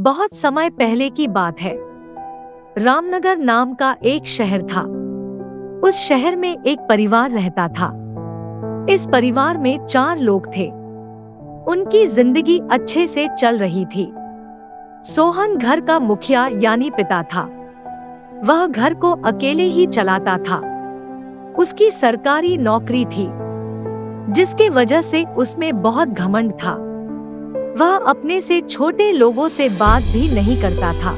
बहुत समय पहले की बात है। रामनगर नाम का एक शहर था। उस शहर में एक परिवार रहता था। इस परिवार में 4 लोग थे। उनकी जिंदगी अच्छे से चल रही थी। सोहन घर का मुखिया यानी पिता था। वह घर को अकेले ही चलाता था। उसकी सरकारी नौकरी थी, जिसके वजह से उसमें बहुत घमंड था। वह अपने से छोटे लोगों से बात भी नहीं करता था।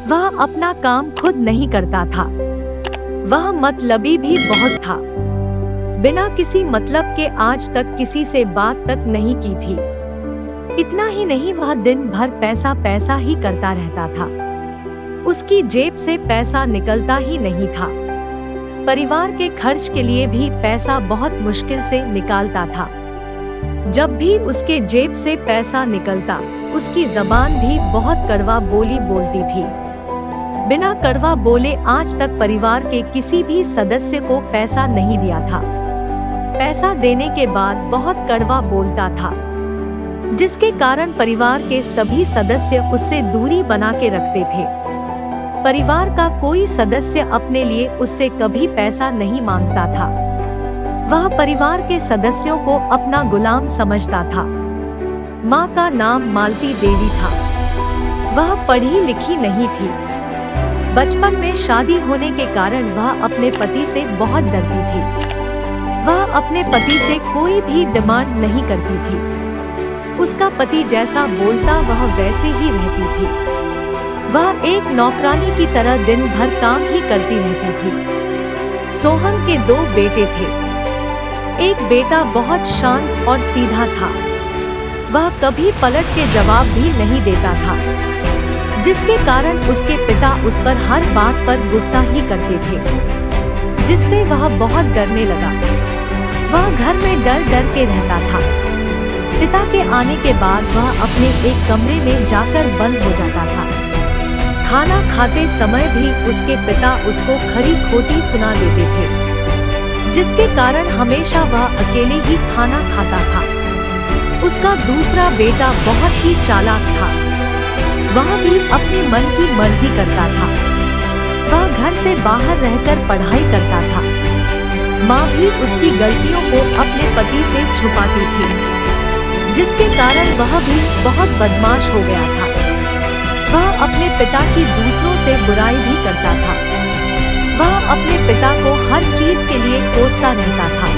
वह अपना काम खुद नहीं करता था। वह मतलबी भी बहुत था। बिना किसी मतलब के आज तक किसी से बात तक नहीं की थी। इतना ही नहीं, वह दिन भर पैसा पैसा ही करता रहता था। उसकी जेब से पैसा निकलता ही नहीं था। परिवार के खर्च के लिए भी पैसा बहुत मुश्किल से निकालता था। जब भी उसके जेब से पैसा निकलता, उसकी जबान भी बहुत कड़वा बोली बोलती थी। बिना कड़वा बोले आज तक परिवार के किसी भी सदस्य को पैसा नहीं दिया था। पैसा देने के बाद बहुत कड़वा बोलता था, जिसके कारण परिवार के सभी सदस्य उससे दूरी बना के रखते थे। परिवार का कोई सदस्य अपने लिए उससे कभी पैसा नहीं मांगता था। वह परिवार के सदस्यों को अपना गुलाम समझता था। माँ का नाम मालती देवी था। वह पढ़ी लिखी नहीं थी। बचपन में शादी होने के कारण वह अपने पति से बहुत डरती थी। वह अपने पति से कोई भी डिमांड नहीं करती थी। उसका पति जैसा बोलता वह वैसे ही रहती थी। वह एक नौकरानी की तरह दिन भर काम ही करती रहती थी। सोहन के 2 बेटे थे। एक बेटा बहुत शांत और सीधा था। वह कभी पलट के जवाब भी नहीं देता था, जिसके कारण उसके पिता उस पर हर बात पर गुस्सा ही करते थे, जिससे वह बहुत डरने लगा। वह घर में डर डर के रहता था। पिता के आने के बाद वह अपने एक कमरे में जाकर बंद हो जाता था। खाना खाते समय भी उसके पिता उसको खरी खोटी सुना देते थे, जिसके कारण हमेशा वह अकेले ही खाना खाता था। उसका दूसरा बेटा बहुत ही चालाक था। वह भी अपने मन की मर्जी करता था। वह घर से बाहर रहकर पढ़ाई करता था। माँ भी उसकी गलतियों को अपने पति से छुपाती थी, जिसके कारण वह भी बहुत बदमाश हो गया था। वह अपने पिता की दूसरों से बुराई भी करता था। वह अपने पिता को हर चीज के लिए कोसता रहता था।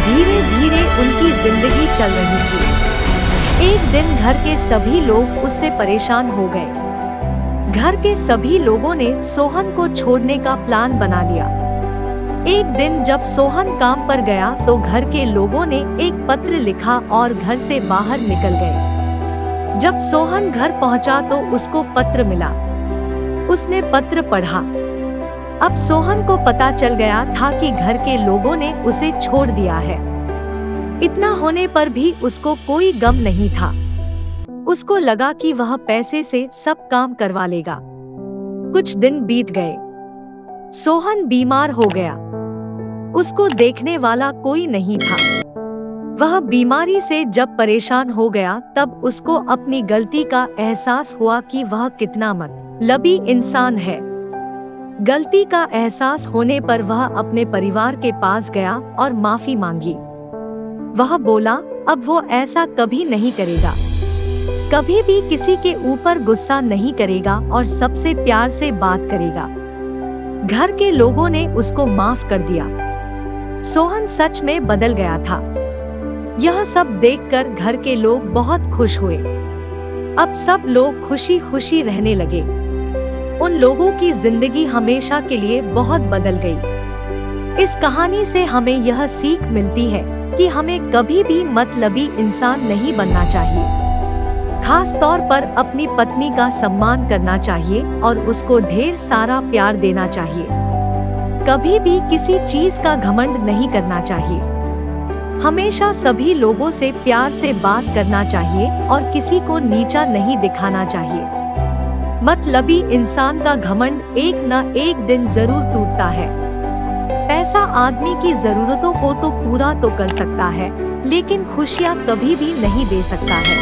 धीरे धीरे उनकी जिंदगी चल रही थी। एक दिन घर के सभी लोग उससे परेशान हो गए। घर के सभी लोगों ने सोहन को छोड़ने का प्लान बना लिया। एक दिन जब सोहन काम पर गया तो घर के लोगों ने एक पत्र लिखा और घर से बाहर निकल गए। जब सोहन घर पहुंचा तो उसको पत्र मिला। उसने पत्र पढ़ा। अब सोहन को पता चल गया था कि घर के लोगों ने उसे छोड़ दिया है। इतना होने पर भी उसको कोई गम नहीं था। उसको लगा कि वह पैसे से सब काम करवा लेगा। कुछ दिन बीत गए। सोहन बीमार हो गया। उसको देखने वाला कोई नहीं था। वह बीमारी से जब परेशान हो गया तब उसको अपनी गलती का एहसास हुआ कि वह कितना मतलबी इंसान है। गलती का एहसास होने पर वह अपने परिवार के पास गया और माफी मांगी। वह बोला अब वो ऐसा कभी नहीं करेगा, कभी भी किसी के ऊपर गुस्सा नहीं करेगा और सबसे प्यार से बात करेगा। घर के लोगों ने उसको माफ कर दिया। सोहन सच में बदल गया था। यह सब देखकर घर के लोग बहुत खुश हुए। अब सब लोग खुशी खुशी रहने लगे। उन लोगों की जिंदगी हमेशा के लिए बहुत बदल गई। इस कहानी से हमें यह सीख मिलती है कि हमें कभी भी मतलबी इंसान नहीं बनना चाहिए। खास तौर पर अपनी पत्नी का सम्मान करना चाहिए और उसको ढेर सारा प्यार देना चाहिए। कभी भी किसी चीज का घमंड नहीं करना चाहिए। हमेशा सभी लोगों से प्यार से बात करना चाहिए और किसी को नीचा नहीं दिखाना चाहिए। मतलबी इंसान का घमंड एक न एक दिन जरूर टूटता है। पैसा आदमी की जरूरतों को तो पूरा तो कर सकता है, लेकिन खुशियाँ कभी भी नहीं दे सकता है।